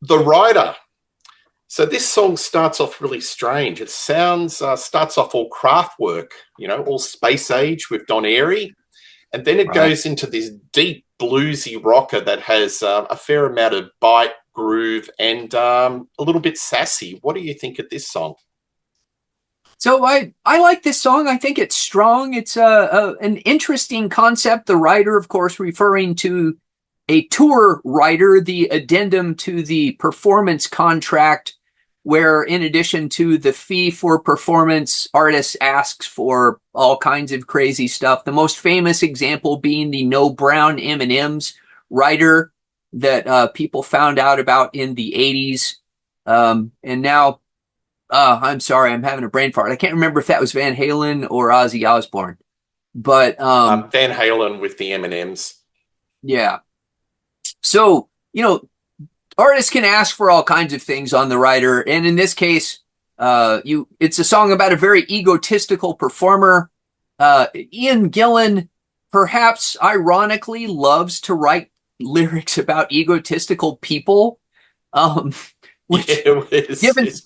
The Rider. So this song starts off really strange. It starts off all craft work, all space age with Don Airy, and then it Right. goes into this deep bluesy rocker that has a fair amount of bite, groove, and a little bit sassy. What do you think of this song? So I like this song. I think it's strong. It's an interesting concept. The writer, of course, referring to a tour writer, the addendum to the performance contract, where in addition to the fee for performance, artists asks for all kinds of crazy stuff. The most famous example being the No Brown M&Ms writer that people found out about in the 80s. And now I'm sorry, I'm having a brain fart. I can't remember if that was Van Halen or Ozzy Osbourne, but Van Halen with the M&Ms. yeah. So artists can ask for all kinds of things on the writer, and in this case, it's a song about a very egotistical performer. Ian Gillan, perhaps ironically, loves to write lyrics about egotistical people, um, Yeah, which it's, given it's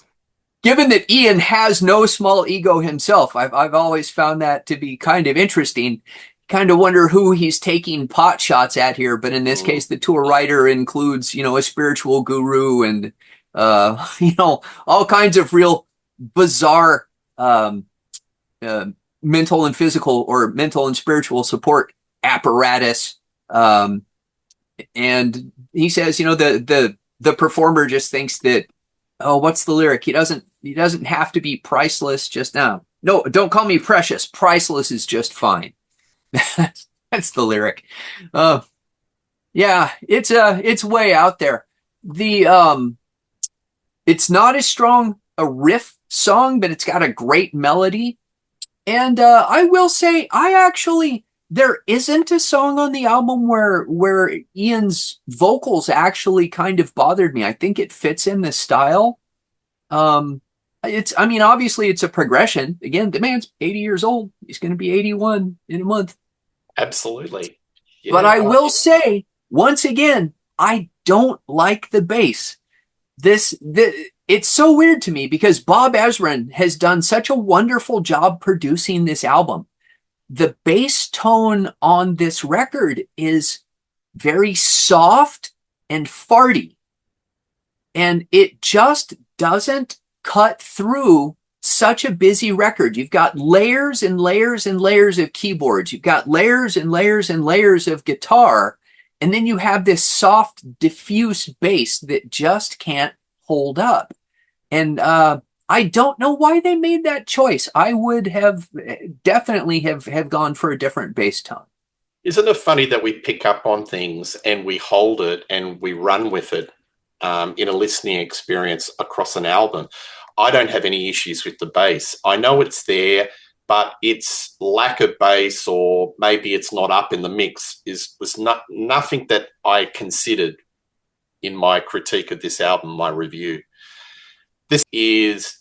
given that Ian has no small ego himself, I've always found that to be kind of interesting. Kind of wonder who he's taking pot shots at here, but in this mm, case, the tour writer includes, a spiritual guru and, all kinds of real bizarre, uh, mental and physical or mental and spiritual support apparatus. Um, and he says, the performer just thinks that, oh, what's the lyric? He doesn't have to be priceless just now. No, don't call me precious. Priceless is just fine. That's the lyric. Uh, yeah, it's way out there. The it's not as strong a riff song, but it's got a great melody. And I will say, there isn't a song on the album where Ian's vocals actually kind of bothered me. I think it fits in the style. Um, I mean, obviously it's a progression. Again, the man's 80 years old. He's going to be 81 in a month. absolutely. But Yeah. I will say, once again, I don't like the bass. It's so weird to me because Bob Ezrin has done such a wonderful job producing this album. The bass tone on this record is very soft and farty, and it just doesn't cut through such a busy record. You've got layers and layers and layers of keyboards. You've got layers and layers and layers of guitar. And then you have this soft, diffuse bass that just can't hold up. And I don't know why they made that choice. I would have definitely have gone for a different bass tone. Isn't it funny that we pick up on things and we hold it and we run with it in a listening experience across an album? I don't have any issues with the bass. I know it's there, but its lack of bass, or maybe it's not up in the mix, was not nothing that I considered in my critique of this album, my review. This is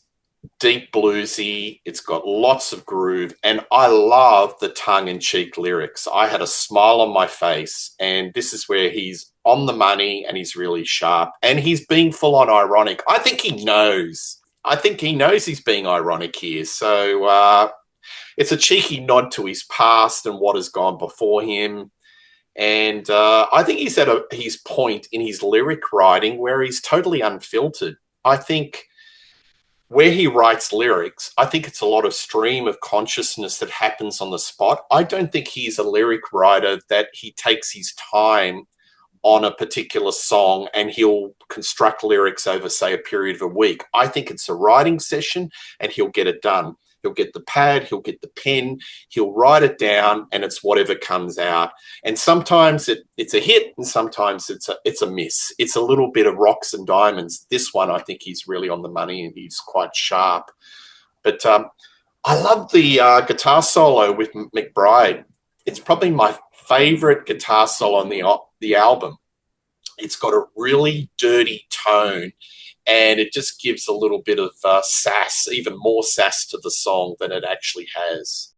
deep bluesy. It's got lots of groove, and I love the tongue-in-cheek lyrics. I had a smile on my face, and this is where he's on the money and he's really sharp, and he's being full-on ironic. I think he knows. I think he knows he's being ironic here. So it's a cheeky nod to his past and what has gone before him. And I think he's at his point in his lyric writing where he's totally unfiltered. I think where he writes lyrics, I think it's a lot of stream of consciousness that happens on the spot. I don't think he's a lyric writer that he takes his time on a particular song and he'll construct lyrics over, say, a period of a week. I think it's a writing session and he'll get it done. He'll get the pad, he'll get the pen, he'll write it down, and it's whatever comes out. And sometimes it's a hit, and sometimes it's a miss. It's a little bit of rocks and diamonds. This one, I think he's really on the money, and he's quite sharp. But I love the guitar solo with McBride. It's probably my favorite guitar solo on the album. It's got a really dirty tone, and it just gives a little bit of sass, even more sass to the song than it actually has.